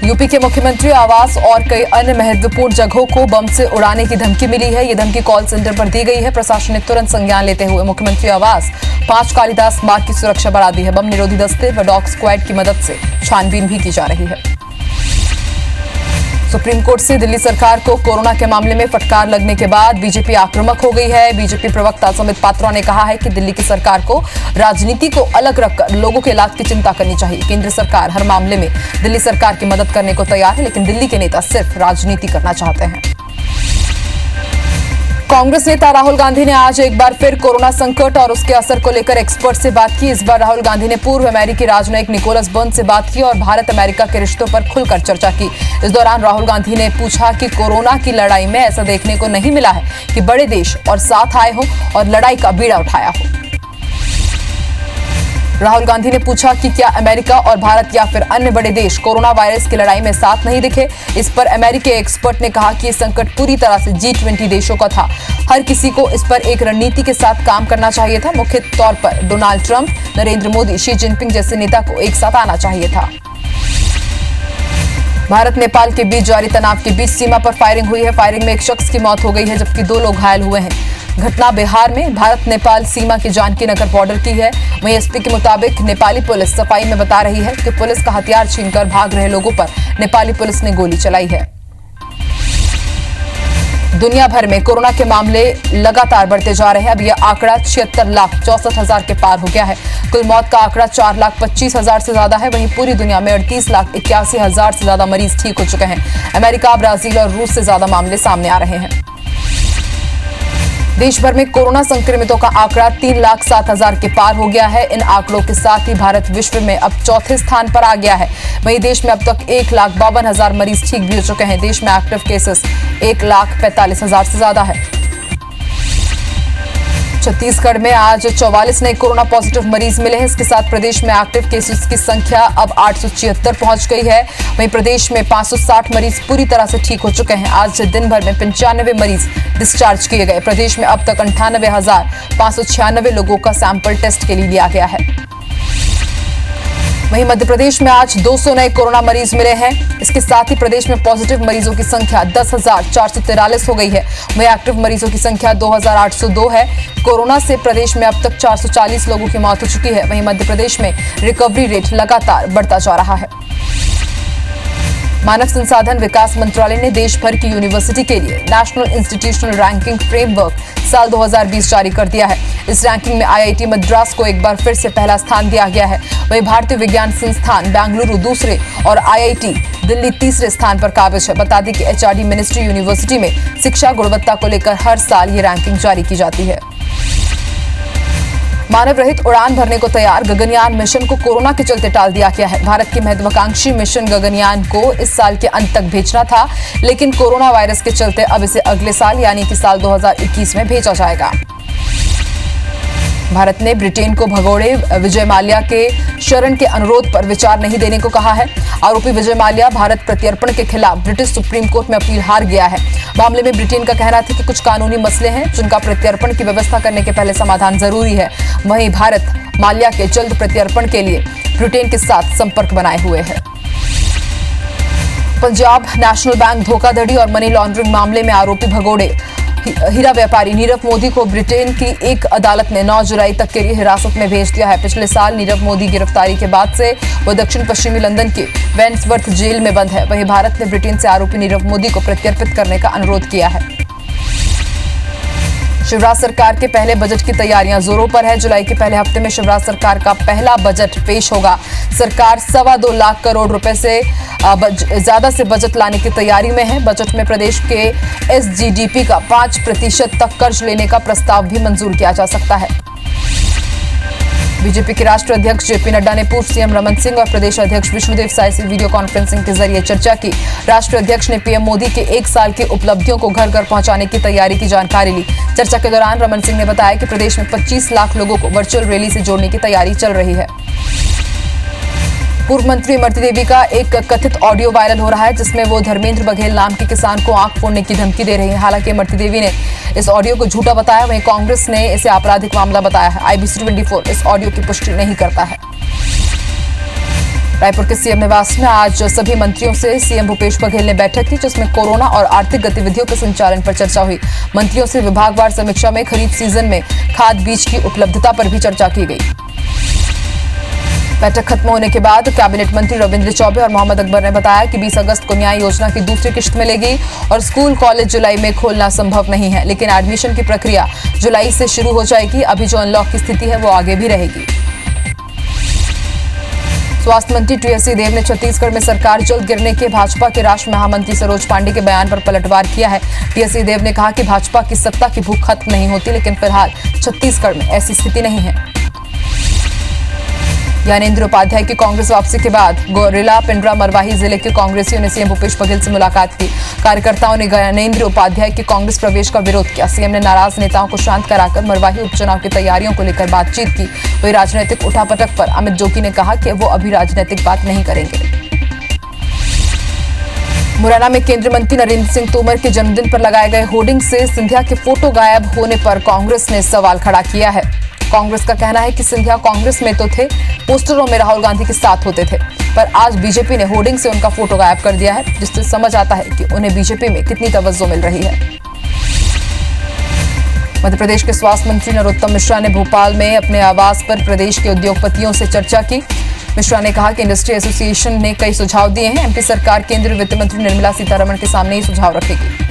UP के मुख्यमंत्री आवास और कई अन्य महत्वपूर्ण जगहों को बम से उड़ाने की धमकी मिली है। ये धमकी कॉल सेंटर पर दी गई है। प्रशासन ने तुरंत संज्ञान लेते हुए मुख्यमंत्री आवास 5 कालिदास मार्ग की सुरक्षा बढ़ा दी है। बम निरोधी दस्ते व डॉग स्क्वाड की मदद से छानबीन भी की जा रही है। सुप्रीम कोर्ट से दिल्ली सरकार को कोरोना के मामले में फटकार लगने के बाद बीजेपी आक्रामक हो गई है। बीजेपी प्रवक्ता सुमित पात्रा ने कहा है कि दिल्ली की सरकार को राजनीति को अलग रखकर लोगों के इलाज की चिंता करनी चाहिए। केंद्र सरकार हर मामले में दिल्ली सरकार की मदद करने को तैयार है, लेकिन दिल्ली के नेता सिर्फ राजनीति करना चाहते हैं। कांग्रेस नेता राहुल गांधी ने आज एक बार फिर कोरोना संकट और उसके असर को लेकर एक्सपर्ट से बात की। इस बार राहुल गांधी ने पूर्व अमेरिकी राजनयिक निकोलस बर्न्स से बात की और भारत अमेरिका के रिश्तों पर खुलकर चर्चा की। इस दौरान राहुल गांधी ने पूछा कि कोरोना की लड़ाई में ऐसा देखने को नहीं मिला है कि बड़े देश और साथ आए हों और लड़ाई का बीड़ा उठाया हो। राहुल गांधी ने पूछा कि क्या अमेरिका और भारत या फिर अन्य बड़े देश कोरोना वायरस की लड़ाई में साथ नहीं दिखे। इस पर अमेरिकी एक्सपर्ट ने कहा कि ये संकट पूरी तरह से G20 देशों का था। हर किसी को इस पर एक रणनीति के साथ काम करना चाहिए था। मुख्य तौर पर Donald Trump, Narendra Modi, Xi Jinping जैसे नेता को एक साथ आना चाहिए था। भारत नेपाल के बीच जारी तनाव के बीच सीमा पर फायरिंग हुई है। फायरिंग में एक शख्स की मौत हो गई है जबकि 2 लोग घायल हुए हैं। घटना बिहार में भारत नेपाल सीमा के जानकी नगर बॉर्डर की है। वहीं एसपी के मुताबिक नेपाली पुलिस सफाई में बता रही है कि पुलिस का हथियार छीनकर भाग रहे लोगों पर नेपाली पुलिस ने गोली चलाई है। दुनिया भर में कोरोना के मामले लगातार बढ़ते जा रहे हैं। अब यह आंकड़ा 76,64,000 के पार हो गया है। कुल मौत का आंकड़ा 4,25,000 से ज्यादा है। वहीं पूरी दुनिया में 38,81,000 से ज्यादा मरीज ठीक हो चुके हैं। अमेरिका, ब्राजील और रूस से ज्यादा मामले सामने आ रहे हैं। देश भर में कोरोना संक्रमितों का आंकड़ा 3,07,000 के पार हो गया है। इन आंकड़ों के साथ ही भारत विश्व में अब चौथे स्थान पर आ गया है। वहीं देश में अब तक 1,52,000 मरीज ठीक भी हो चुके हैं। देश में एक्टिव केसेस 1,45,000 से ज्यादा है। छत्तीसगढ़ में आज 44 नए कोरोना पॉजिटिव मरीज मिले हैं। इसके साथ प्रदेश में एक्टिव केसेस की संख्या अब 876 पहुंच गई है। वहीं प्रदेश में 560 मरीज पूरी तरह से ठीक हो चुके हैं। आज दिन भर में 95 मरीज डिस्चार्ज किए गए। प्रदेश में अब तक 98,596 लोगों का सैंपल टेस्ट के लिए लिया गया है। वहीं मध्य प्रदेश में आज 200 नए कोरोना मरीज मिले हैं। इसके साथ ही प्रदेश में पॉजिटिव मरीजों की संख्या 10,443 हो गई है। वहीं एक्टिव मरीजों की संख्या 2,802 है। कोरोना से प्रदेश में अब तक 440 लोगों की मौत हो चुकी है। वहीं मध्य प्रदेश में रिकवरी रेट लगातार बढ़ता जा रहा है। मानव संसाधन विकास मंत्रालय ने देश भर की यूनिवर्सिटी के लिए नेशनल इंस्टीट्यूशनल रैंकिंग फ्रेमवर्क साल 2020 जारी कर दिया है। इस रैंकिंग में IIT मद्रास को एक बार फिर से पहला स्थान दिया गया है। वहीं भारतीय विज्ञान संस्थान बेंगलुरु दूसरे और IIT दिल्ली तीसरे स्थान पर काबिज है। बता दें कि HRD मिनिस्ट्री यूनिवर्सिटी में शिक्षा गुणवत्ता को लेकर हर साल ये रैंकिंग जारी की जाती है। मानव रहित उड़ान भरने को तैयार गगनयान मिशन को कोरोना के चलते टाल दिया गया है। भारत की महत्वाकांक्षी मिशन गगनयान को इस साल के अंत तक भेजना था, लेकिन कोरोना वायरस के चलते अब इसे अगले साल यानी कि साल 2021 में भेजा जाएगा। भारत ने ब्रिटेन को भगोड़े विजय माल्या के शरण के अनुरोध पर विचार नहीं देने को कहा है। आरोपी विजय माल्या भारत प्रत्यर्पण के खिलाफ ब्रिटिश सुप्रीम कोर्ट में अपील हार गया है। मामले में ब्रिटेन का कहना था कि कुछ कानूनी मसले हैं जिनका प्रत्यर्पण की व्यवस्था करने के पहले समाधान जरूरी है। वहीं भारत माल्या के जल्द प्रत्यर्पण के लिए ब्रिटेन के साथ संपर्क बनाए हुए है। पंजाब नेशनल बैंक धोखाधड़ी और मनी लॉन्ड्रिंग मामले में आरोपी भगोड़े हीरा व्यापारी नीरव मोदी को ब्रिटेन की एक अदालत ने 9 जुलाई तक के लिए हिरासत में भेज दिया है। पिछले साल नीरव मोदी गिरफ्तारी के बाद से वो दक्षिण पश्चिमी लंदन के वेंसवर्थ जेल में बंद है। वहीं भारत ने ब्रिटेन से आरोपी नीरव मोदी को प्रत्यर्पित करने का अनुरोध किया है। शिवराज सरकार के पहले बजट की तैयारियां जोरों पर है। जुलाई के पहले हफ्ते में शिवराज सरकार का पहला बजट पेश होगा। सरकार 2.25 लाख करोड़ रुपए से ज्यादा से बजट लाने की तैयारी में है। बजट में प्रदेश के SGDP का 5% तक कर्ज लेने का प्रस्ताव भी मंजूर किया जा सकता है। बीजेपी के राष्ट्रीय अध्यक्ष JP नड्डा ने पूर्व CM रमन सिंह और प्रदेश अध्यक्ष विष्णुदेव साय से वीडियो कॉन्फ्रेंसिंग के जरिए चर्चा की। राष्ट्रीय अध्यक्ष ने PM मोदी के 1 साल की उपलब्धियों को घर घर पहुंचाने की तैयारी की जानकारी ली। चर्चा के दौरान रमन सिंह ने बताया कि प्रदेश में 25 लाख लोगों को वर्चुअल रैली से जोड़ने की तैयारी चल रही है। पूर्व मंत्री इमरती देवी का एक कथित ऑडियो वायरल हो रहा है जिसमें वो धर्मेंद्र बघेल नाम के किसान को आंख फोड़ने की धमकी दे रही है। हालांकि इमरती देवी ने इस ऑडियो को झूठा बताया, वहीं कांग्रेस ने इसे आपराधिक मामला बताया है। IBC 24 इस ऑडियो की पुष्टि नहीं करता है। रायपुर के सीएम निवास में आज सभी मंत्रियों से सीएम भूपेश बघेल ने बैठक की, जिसमें कोरोना और आर्थिक गतिविधियों के संचालन पर चर्चा हुई। मंत्रियों से विभागवार समीक्षा में खरीफ सीजन में खाद बीज की उपलब्धता पर भी चर्चा की गई। बैठक खत्म होने के बाद कैबिनेट मंत्री रविंद्र चौबे और मोहम्मद अकबर ने बताया कि 20 अगस्त को न्याय योजना की दूसरी किश्त मिलेगी और स्कूल कॉलेज जुलाई में खोलना संभव नहीं है, लेकिन एडमिशन की प्रक्रिया जुलाई से शुरू हो जाएगी। अभी जो अनलॉक की स्थिति है वो आगे भी रहेगी। स्वास्थ्य मंत्री टीएस सिंहदेव ने छत्तीसगढ़ में सरकार जल्द गिरने के भाजपा के राष्ट्रीय महामंत्री सरोज पांडे के बयान पर पलटवार किया है। टीएस सिंहदेव ने कहा कि भाजपा की सत्ता की भूख खत्म नहीं होती, लेकिन फिलहाल छत्तीसगढ़ में ऐसी स्थिति नहीं है। ज्ञानेंद्र उपाध्याय की कांग्रेस वापसी के बाद गोरेला पिंडरा मरवाही जिले के कांग्रेसियों ने सीएम भूपेश बघेल से मुलाकात की। कार्यकर्ताओं ने ज्ञानेंद्र उपाध्याय के कांग्रेस प्रवेश का विरोध किया। सीएम ने नाराज नेताओं को शांत कराकर मरवाही उपचुनाव की तैयारियों को लेकर बातचीत की। वहीं राजनीतिक उठापटक पर अमित जोगी ने कहा कि वो अभी राजनीतिक बात नहीं करेंगे। मुरैना में केंद्रीय मंत्री नरेंद्र सिंह तोमर के जन्मदिन पर लगाए गए होर्डिंग से सिंधिया के फोटो गायब होने पर कांग्रेस ने सवाल खड़ा किया है। कांग्रेस का कहना है कि सिंधिया कांग्रेस में तो थे, पोस्टरों में राहुल गांधी के साथ होते थे, पर आज बीजेपी ने होर्डिंग से उनका फोटो गायब कर दिया है, जिससे समझ आता है कि उन्हें बीजेपी में कितनी तवज्जो मिल रही है। मध्य प्रदेश के स्वास्थ्य मंत्री नरोत्तम मिश्रा ने भोपाल में अपने आवास पर प्रदेश के उद्योगपतियों से चर्चा की। मिश्रा ने कहा कि इंडस्ट्री एसोसिएशन ने कई सुझाव दिए हैं। एमपी सरकार केंद्रीय वित्त मंत्री निर्मला सीतारमण के सामने ही सुझाव रखेगी।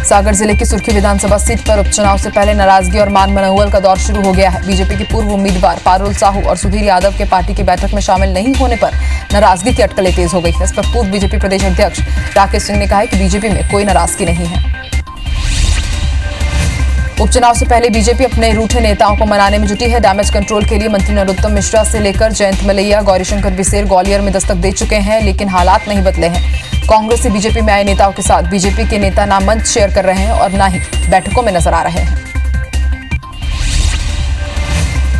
सागर जिले की सुर्खी विधानसभा सीट पर उपचुनाव से पहले नाराजगी और मान मनोबल का दौर शुरू हो गया है। बीजेपी के पूर्व उम्मीदवार पारुल साहू और सुधीर यादव के पार्टी की बैठक में शामिल नहीं होने पर नाराजगी की अटकलें तेज हो गई है। इस पर पूर्व बीजेपी प्रदेश अध्यक्ष राकेश सिंह ने कहा है कि बीजेपी में कोई नाराजगी नहीं है। उपचुनाव से पहले बीजेपी अपने रूठे नेताओं को मनाने में जुटी है। डैमेज कंट्रोल के लिए मंत्री नरोत्तम मिश्रा से लेकर जयंत मलैया, गौरीशंकर बिसेर ग्वालियर में दस्तक दे चुके हैं, लेकिन हालात नहीं बदले हैं। कांग्रेस से बीजेपी में आए नेताओं के साथ बीजेपी के नेता ना मंच शेयर कर रहे हैं और ना ही बैठकों में नजर आ रहे हैं।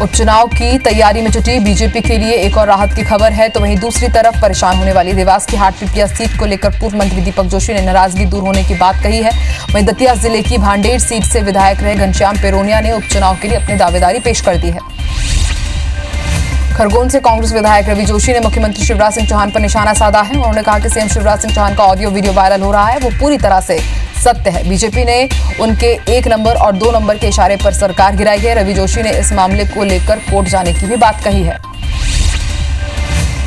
उपचुनाव की तैयारी में जुटी बीजेपी के लिए एक और राहत की खबर है, तो वहीं दूसरी तरफ परेशान होने वाली देवास की हाटपिपलिया सीट को लेकर पूर्व मंत्री दीपक जोशी ने नाराजगी दूर होने की बात कही है। वहीं दतिया जिले की भांडेर सीट से विधायक रहे घनश्याम पेरोनिया ने उपचुनाव के लिए अपनी दावेदारी पेश कर दी है। खरगोन से कांग्रेस विधायक रवि जोशी ने मुख्यमंत्री शिवराज सिंह चौहान पर निशाना साधा है। उन्होंने कहा कि सीएम शिवराज सिंह चौहान का ऑडियो वीडियो वायरल हो रहा है, वो पूरी तरह से सत्य है। बीजेपी ने उनके 1 नंबर और 2 नंबर के इशारे पर सरकार गिराई है। रवि जोशी ने इस मामले को लेकर कोर्ट जाने की भी बात कही है।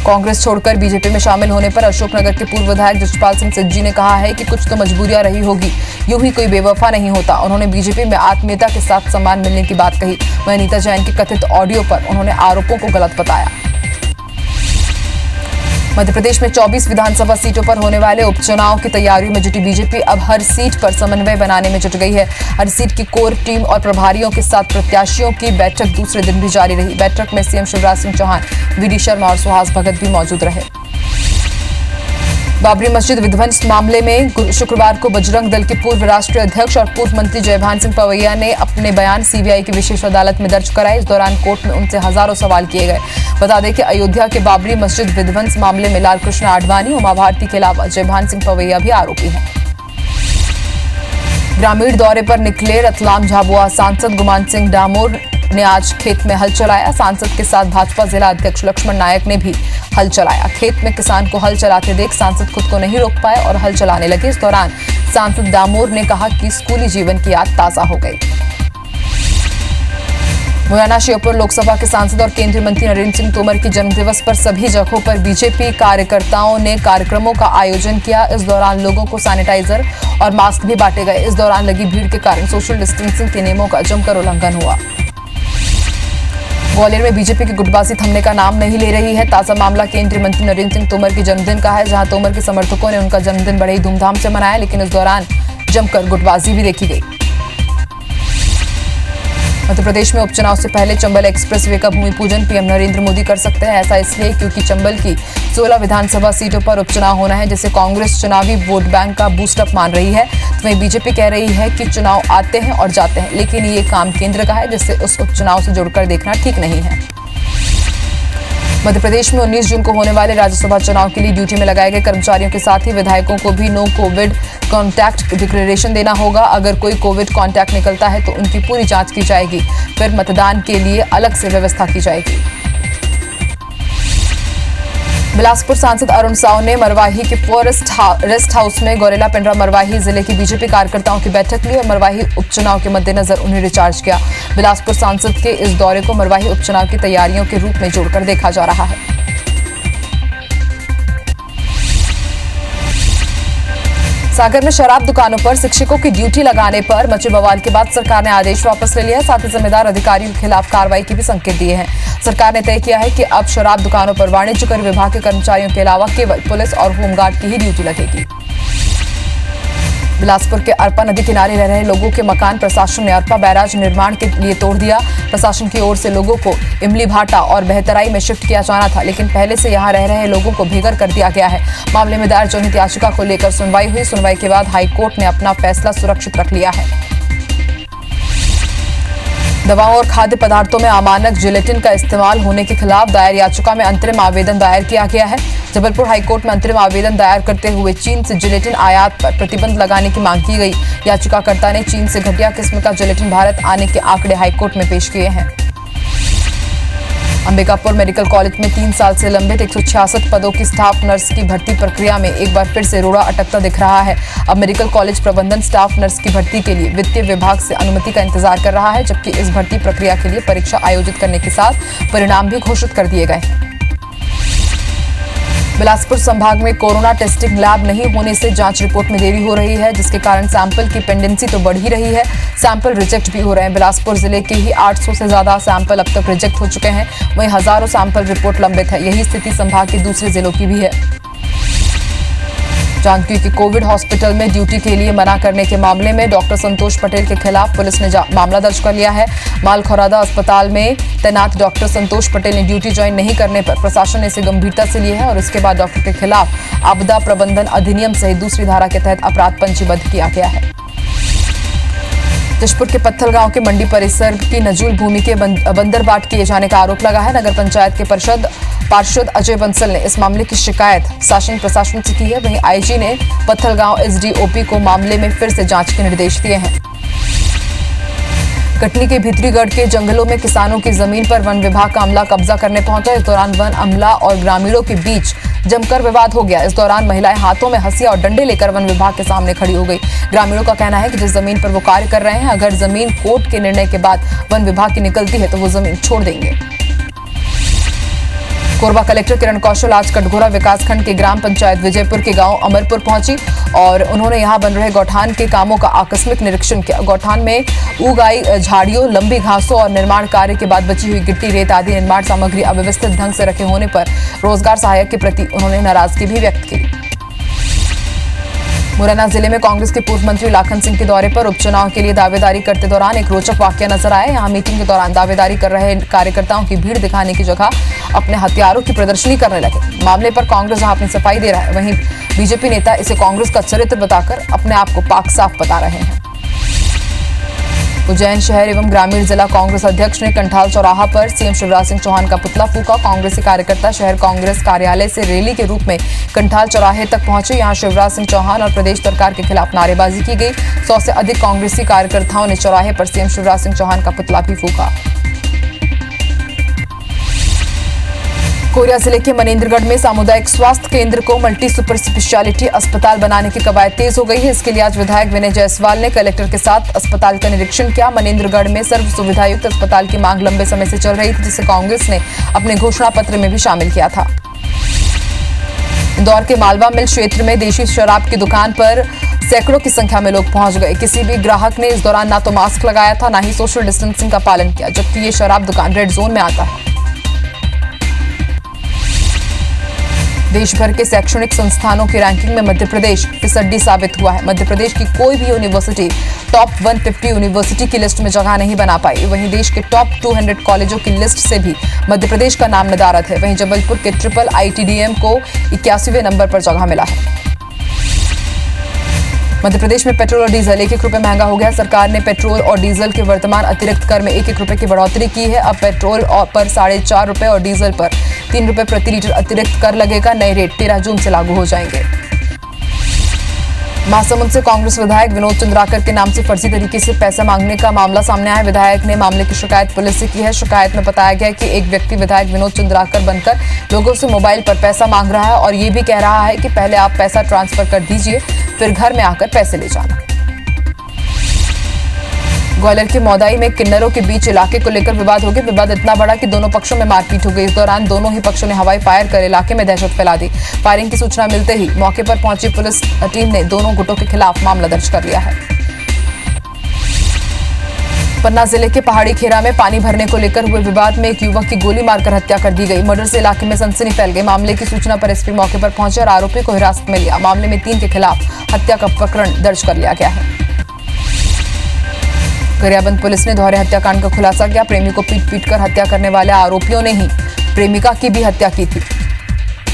कांग्रेस छोड़कर बीजेपी में शामिल होने पर अशोकनगर के पूर्व विधायक जसपाल सिंह सिज्जी ने कहा है कि कुछ तो मजबूरियां रही होगी, यूं ही कोई बेवफा नहीं होता। उन्होंने बीजेपी में आत्मीयता के साथ सम्मान मिलने की बात कही। वहीं अनीता जैन के कथित ऑडियो पर उन्होंने आरोपों को गलत बताया। मध्य प्रदेश में 24 विधानसभा सीटों पर होने वाले उपचुनाव की तैयारियों में जुटी बीजेपी अब हर सीट पर समन्वय बनाने में जुट गई है। हर सीट की कोर टीम और प्रभारियों के साथ प्रत्याशियों की बैठक दूसरे दिन भी जारी रही। बैठक में सीएम शिवराज सिंह चौहान, वीडी शर्मा और सुहास भगत भी मौजूद रहे। बाबरी मस्जिद विध्वंस मामले में शुक्रवार को बजरंग दल के पूर्व राष्ट्रीय अध्यक्ष और पूर्व मंत्री जयभान सिंह पवैया ने अपने बयान सीबीआई की विशेष अदालत में दर्ज कराए। इस दौरान कोर्ट में उनसे हजारों सवाल किए गए। बता दें कि अयोध्या के बाबरी मस्जिद विध्वंस मामले में लालकृष्ण आडवाणी, उमा भारती के अलावा जयभान सिंह पवैया भी आरोपी हैं। ग्रामीण दौरे पर निकले रतलाम झाबुआ सांसद गुमान सिंह डामोर ने आज खेत में हल चलाया। सांसद के साथ भाजपा जिला अध्यक्ष लक्ष्मण नायक ने भी हल चलाया। खेत में किसान को हल चलाते देख सांसद खुद को नहीं रोक पाए और हल चलाने लगे। इस दौरान सांसद डामोर ने कहा कि स्कूली जीवन की याद ताजा हो गई। मुरैना श्योपुर लोकसभा के सांसद और केंद्रीय मंत्री नरेंद्र सिंह तोमर की जन्मदिवस पर सभी जगहों पर बीजेपी कार्यकर्ताओं ने कार्यक्रमों का आयोजन किया। इस दौरान लोगों को सैनिटाइजर और मास्क भी बांटे गए। इस दौरान लगी भीड़ के कारण सोशल डिस्टेंसिंग के नियमों का जमकर उल्लंघन हुआ। ग्वालियर में बीजेपी की गुटबाजी थमने का नाम नहीं ले रही है। ताजा मामला केंद्रीय मंत्री नरेंद्र सिंह तोमर के जन्मदिन का है, जहां तोमर के समर्थकों ने उनका जन्मदिन बड़े ही धूमधाम से मनाया, लेकिन इस दौरान जमकर गुटबाजी भी देखी गई। मध्य प्रदेश में उपचुनाव से पहले चंबल एक्सप्रेसवे का भूमि पूजन पीएम नरेंद्र मोदी कर सकते हैं। ऐसा इसलिए क्योंकि चंबल की 16 विधानसभा सीटों पर उपचुनाव होना है, जिसे कांग्रेस चुनावी वोट बैंक का बूस्टअप मान रही है। तो वहीं बीजेपी कह रही है कि चुनाव आते हैं और जाते हैं, लेकिन ये काम केंद्र का है, जिससे उस उपचुनाव से जुड़कर देखना ठीक नहीं है। मध्य प्रदेश में 19 जून को होने वाले राज्यसभा चुनाव के लिए ड्यूटी में लगाए गए कर्मचारियों के साथ ही विधायकों को भी नो कोविड कॉन्टैक्ट डिक्लेरेशन देना होगा। अगर कोई कोविड कॉन्टैक्ट निकलता है तो उनकी पूरी जांच की जाएगी, फिर मतदान के लिए अलग से व्यवस्था की जाएगी। बिलासपुर सांसद अरुण साव ने मरवाही के फॉरेस्ट रेस्ट हाउस में गौरेला पिंडरा मरवाही जिले के बीजेपी कार्यकर्ताओं की बैठक ली और मरवाही उपचुनाव के मद्देनजर उन्हें रिचार्ज किया। बिलासपुर सांसद के इस दौरे को मरवाही उपचुनाव की तैयारियों के रूप में जोड़कर देखा जा रहा है। सागर में शराब दुकानों पर शिक्षकों की ड्यूटी लगाने पर मचे बवाल के बाद सरकार ने आदेश वापस ले लिया। साथ ही जिम्मेदार अधिकारियों के खिलाफ कार्रवाई के भी संकेत दिए हैं। सरकार ने तय किया है कि अब शराब दुकानों पर वाणिज्य कर विभाग के कर्मचारियों के अलावा केवल पुलिस और होमगार्ड की ही ड्यूटी लगेगी। बिलासपुर के अरपा नदी किनारे रह रहे लोगों के मकान प्रशासन ने अरपा बैराज निर्माण के लिए तोड़ दिया। प्रशासन की ओर से लोगों को इमली भाटा और बेहतराई में शिफ्ट किया जाना था, लेकिन पहले से यहां रह रहे लोगों को बेघर कर दिया गया है। मामले में दायर जनहित याचिका को लेकर सुनवाई हुई। सुनवाई के बाद हाईकोर्ट ने अपना फैसला सुरक्षित रख लिया है। दवाओं और खाद्य पदार्थों में अमानक जिलेटिन का इस्तेमाल होने के खिलाफ दायर याचिका में अंतरिम आवेदन दायर किया गया है। जबलपुर हाईकोर्ट में अंतरिम आवेदन दायर करते हुए चीन से जिलेटिन आयात पर प्रतिबंध लगाने की मांग की गई। याचिकाकर्ता ने चीन से घटिया किस्म का जिलेटिन भारत आने के आंकड़े हाईकोर्ट में पेश किए हैं। अंबिकापुर मेडिकल कॉलेज में 3 साल से लंबित 166 पदों की स्टाफ नर्स की भर्ती प्रक्रिया में एक बार फिर से रोड़ा अटकता दिख रहा है। अब मेडिकल कॉलेज प्रबंधन स्टाफ नर्स की भर्ती के लिए वित्तीय विभाग से अनुमति का इंतजार कर रहा है, जबकि इस भर्ती प्रक्रिया के लिए परीक्षा आयोजित करने के साथ परिणाम भी घोषित कर दिए गए हैं। बिलासपुर संभाग में कोरोना टेस्टिंग लैब नहीं होने से जांच रिपोर्ट में देरी हो रही है, जिसके कारण सैंपल की पेंडेंसी तो बढ़ ही रही है, सैंपल रिजेक्ट भी हो रहे हैं। बिलासपुर जिले के ही 800 से ज्यादा सैंपल अब तक रिजेक्ट हो चुके हैं, वहीं हजारों सैंपल रिपोर्ट लंबित है। यही स्थिति संभाग के दूसरे जिलों की भी है। जानकी की कोविड हॉस्पिटल में ड्यूटी के लिए मना करने के मामले में डॉक्टर संतोष पटेल के खिलाफ पुलिस ने मामला दर्ज कर लिया है। मालखौरादा अस्पताल में तैनात डॉक्टर संतोष पटेल ने ड्यूटी ज्वाइन नहीं करने पर प्रशासन ने इसे गंभीरता से लिया है और इसके बाद डॉक्टर के खिलाफ आपदा प्रबंधन अधिनियम सहित दूसरी धारा के तहत अपराध पंजीबद्ध किया गया है। जशपुर के पत्थल गांव के मंडी परिसर की नजूल भूमि के बंदरबाट किए जाने का आरोप लगा है। नगर पंचायत के पार्षद अजय बंसल ने इस मामले की शिकायत शासन प्रशासन से की है। वहीं आईजी ने पत्थल गांव एसडीओपी को मामले में फिर से जांच के निर्देश दिए हैं। कटनी के भीतरीगढ़ के जंगलों में किसानों की जमीन पर वन विभाग का अमला कब्जा करने पहुंचा। इस दौरान वन अमला और ग्रामीणों के बीच जमकर विवाद हो गया। इस दौरान महिलाएं हाथों में हंसिया और डंडे लेकर वन विभाग के सामने खड़ी हो गई। ग्रामीणों का कहना है कि जिस जमीन पर वो कार्य कर रहे हैं, अगर जमीन कोर्ट के निर्णय के बाद वन विभाग की निकलती है तो वो जमीन छोड़ देंगे। कोरबा कलेक्टर किरण कौशल आज कटघोरा विकासखंड के ग्राम पंचायत विजयपुर के गांव अमरपुर पहुंची और उन्होंने यहां बन रहे गौठान के कामों का आकस्मिक निरीक्षण किया। गौठान में उग आई झाड़ियों, लंबी घासों और निर्माण कार्य के बाद बची हुई गिट्टी, रेत आदि निर्माण सामग्री अव्यवस्थित ढंग से रखे होने पर रोजगार सहायक के प्रति उन्होंने नाराजगी भी व्यक्त की। मुरैना जिले में कांग्रेस के पूर्व मंत्री लाखन सिंह के दौरे पर उपचुनाव के लिए दावेदारी करते दौरान एक रोचक वाकया नजर आया। यहां मीटिंग के दौरान दावेदारी कर रहे कार्यकर्ताओं की भीड़ दिखाने की जगह अपने हथियारों की प्रदर्शनी करने लगे। मामले पर कांग्रेस जहां अपनी सफाई दे रहा है, वहीं बीजेपी नेता इसे कांग्रेस का चरित्र बताकर अपने आप को पाक साफ बता रहे हैं। उज्जैन शहर एवं ग्रामीण जिला कांग्रेस अध्यक्ष ने कंठाल चौराहा पर सीएम शिवराज सिंह चौहान का पुतला फूंका। कांग्रेसी कार्यकर्ता शहर कांग्रेस कार्यालय से रैली के रूप में कंठाल चौराहे तक पहुंचे। यहां शिवराज सिंह चौहान और प्रदेश सरकार के खिलाफ नारेबाजी की गई। 100 से अधिक कांग्रेसी कार्यकर्ताओं ने चौराहे पर सीएम शिवराज सिंह चौहान का पुतला भी फूंका। कोरिया जिले के मनेंद्रगढ़ में सामुदायिक स्वास्थ्य केंद्र को मल्टी सुपर स्पेशलिटी अस्पताल बनाने की कवायद तेज हो गई है। इसके लिए आज विधायक विनय जायसवाल ने कलेक्टर के साथ अस्पताल का निरीक्षण किया। मनेंद्रगढ़ में सर्व सुविधायुक्त अस्पताल की मांग लंबे समय से चल रही थी, जिसे कांग्रेस ने अपने घोषणा पत्र में भी शामिल किया था। इंदौर के मालवा मिल क्षेत्र में देशी शराब की दुकान पर सैकड़ों की संख्या में लोग पहुंच गए। किसी भी ग्राहक ने इस दौरान ना तो मास्क लगाया था, ना ही सोशल डिस्टेंसिंग का पालन किया, जबकि ये शराब दुकान रेड जोन में आता है। देश भर के शैक्षणिक संस्थानों की रैंकिंग में मध्य प्रदेश फिसड्डी साबित हुआ है। मध्य प्रदेश की कोई भी यूनिवर्सिटी टॉप 150 यूनिवर्सिटी की लिस्ट में जगह नहीं बना पाई। वहीं देश के टॉप 200 कॉलेजों की लिस्ट से भी मध्य प्रदेश का नाम नदारद है। वहीं जबलपुर के ट्रिपल ITDM को 81वें नंबर पर जगह मिला है। मध्य प्रदेश में पेट्रोल और डीजल 1-1 रुपए महंगा हो गया। सरकार ने पेट्रोल और डीजल के वर्तमान अतिरिक्त कर में 1-1 रुपए की बढ़ोतरी की है। अब पेट्रोल पर 4.5 रुपए और डीजल पर 3 रुपए प्रति लीटर अतिरिक्त कर लगेगा। नए रेट 13 जून से लागू हो जाएंगे। महासमुंद से कांग्रेस विधायक विनोद चंद्राकर के नाम से फर्जी तरीके से पैसा मांगने का मामला सामने आया। विधायक ने मामले की शिकायत पुलिस से की है। शिकायत में बताया गया कि एक व्यक्ति विधायक विनोद चंद्राकर बनकर लोगों से मोबाइल पर पैसा मांग रहा है और ये भी कह रहा है कि पहले आप पैसा ट्रांसफर कर दीजिए, फिर घर में आकर पैसे ले जाना। ग्वालियर के मौदाई में किन्नरों के बीच इलाके को लेकर विवाद हो गया। विवाद इतना बड़ा कि दोनों पक्षों में मारपीट हो गई। इस दौरान दोनों ही पक्षों ने हवाई फायर कर इलाके में दहशत फैला दी। फायरिंग की सूचना मिलते ही मौके पर पहुंची पुलिस टीम ने दोनों गुटों के खिलाफ मामला दर्ज कर लिया है। पन्ना जिले के पहाड़ी खेरा में पानी भरने को लेकर हुए विवाद में एक युवक की गोली मारकर हत्या कर दी गई। मर्डर से इलाके में सनसनी फैल गई। मामले की सूचना पर एसपी मौके पर पहुंचे और आरोपी को हिरासत में लिया। मामले में 3 के खिलाफ हत्या का प्रकरण दर्ज कर लिया गया है। गरियाबंद पुलिस ने दोहरे हत्याकांड का खुलासा किया। प्रेमी को पीट कर हत्या करने वाले आरोपियों ने ही प्रेमिका की भी हत्या की थी।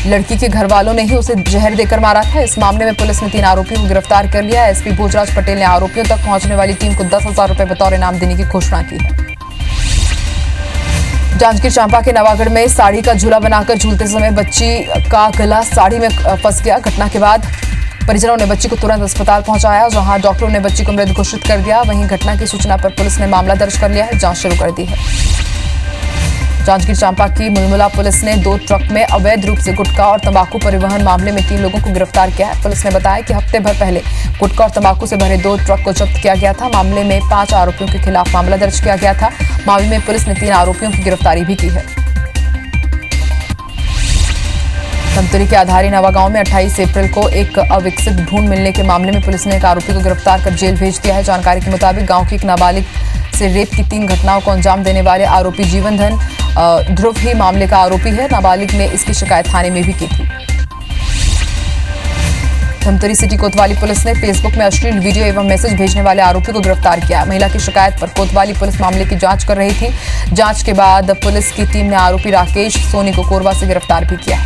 लड़की के घर वालों ने ही उसे जहर देकर मारा था। इस मामले में पुलिस ने 3 आरोपियों को गिरफ्तार कर लिया। एसपी भोजराज पटेल ने आरोपियों तक पहुंचने वाली टीम को 10,000 रुपए बतौर इनाम देने की घोषणा की है। जांजगीर चांपा के नवागढ़ में साड़ी का झूला बनाकर झूलते समय बच्ची का गला साड़ी में फंस गया। घटना के बाद परिजनों ने बच्ची को तुरंत अस्पताल पहुंचाया, जहां डॉक्टरों ने बच्ची को मृत घोषित कर दिया। वहीं घटना की सूचना पर पुलिस ने मामला दर्ज कर लिया है, जांच शुरू कर दी है। जांजगीर चांपा की मुलमुला पुलिस ने 2 ट्रक में अवैध रूप से गुटखा और तंबाकू परिवहन मामले में 3 लोगों को गिरफ्तार किया है। पुलिस ने बताया कि हफ्ते भर पहले गुटखा और तंबाकू से भरे 2 ट्रक को जब्त किया गया था। मामले में 5 आरोपियों के खिलाफ मामला दर्ज किया गया था। मामले में पुलिस ने 3 आरोपियों की गिरफ्तारी भी की है। धमतरी के आधारी नवा गांव में 28 अप्रैल को एक अविकसित भ्रूण मिलने के मामले में पुलिस ने एक आरोपी को गिरफ्तार कर जेल भेज दिया है। जानकारी के मुताबिक गांव की एक नाबालिग से रेप की 3 घटनाओं को अंजाम देने वाले आरोपी जीवनधन ध्रुव ही मामले का आरोपी है। नाबालिग ने इसकी शिकायत थाने में भी की थी। धमतरी सिटी कोतवाली पुलिस ने फेसबुक में अश्लील वीडियो एवं मैसेज भेजने वाले आरोपी को गिरफ्तार किया। महिला की शिकायत पर कोतवाली पुलिस मामले की जांच कर रही थी। जांच के बाद पुलिस की टीम ने आरोपी राकेश सोनी को कोरबा से गिरफ्तार भी किया।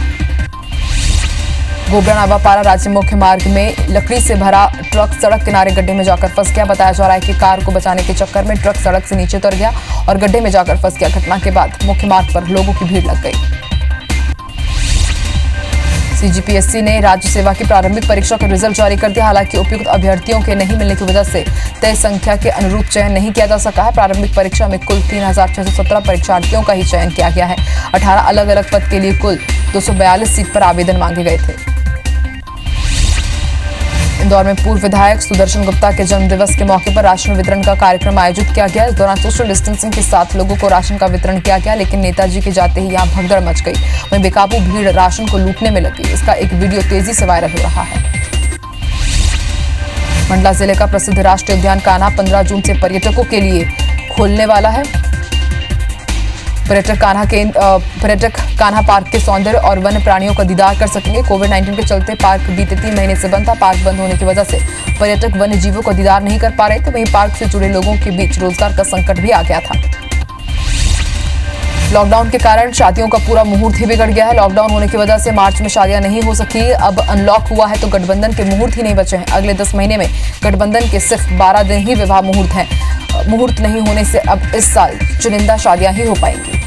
गोबरा नावापारा राज्य मुख्य मार्ग में लकड़ी से भरा ट्रक सड़क किनारे गड्ढे में जाकर फंस गया। बताया जा रहा है कि कार को बचाने के चक्कर में ट्रक सड़क से नीचे उतर गया और गड्ढे में जाकर फंस गया। घटना के बाद मुख्य मार्ग पर लोगों की भीड़ लग गई। सीजीपीएससी ने राज्य सेवा की प्रारंभिक परीक्षा का रिजल्ट जारी कर दिया। हालांकि उपयुक्त अभ्यर्थियों के नहीं मिलने की वजह से तय संख्या के अनुरूप चयन नहीं किया जा सका है। प्रारंभिक परीक्षा में कुल 3,617 परीक्षार्थियों का ही चयन किया गया है। 18 अलग अलग पद के लिए कुल 242 सीट पर आवेदन मांगे गए थे। इंदौर में पूर्व विधायक सुदर्शन गुप्ता के जन्मदिवस के मौके पर राशन वितरण का कार्यक्रम आयोजित किया गया। इस दौरान सोशल डिस्टेंसिंग के साथ लोगों को राशन का वितरण किया गया, लेकिन नेताजी के जाते ही यहां भगदड़ मच गई। वहीं बेकाबू भीड़ राशन को लूटने में लगी। इसका एक वीडियो तेजी से वायरल हो रहा है। मंडला जिले का प्रसिद्ध राष्ट्रीय उद्यान कान्हा 15 जून से पर्यटकों के लिए खोलने वाला है। पर्यटक कान्हा पार्क के सौंदर्य और वन्य प्राणियों का दीदार कर सकेंगे। कोविड-19 के चलते पार्क बीते 3 महीने से बंद था। पार्क बंद होने की वजह से पर्यटक वन्य जीवों का दीदार नहीं कर पा रहे थे। वहीं पार्क से जुड़े लोगों के बीच रोजगार का संकट भी आ गया था। लॉकडाउन के कारण शादियों का पूरा मुहूर्त ही बिगड़ गया है। लॉकडाउन होने की वजह से मार्च में शादियां नहीं हो सकी। अब अनलॉक हुआ है तो गठबंधन के मुहूर्त ही नहीं बचे हैं। अगले 10 महीने में गठबंधन के सिर्फ 12 दिन ही विवाह मुहूर्त हैं। मुहूर्त नहीं होने से अब इस साल चुनिंदा शादियां ही हो पाएंगी।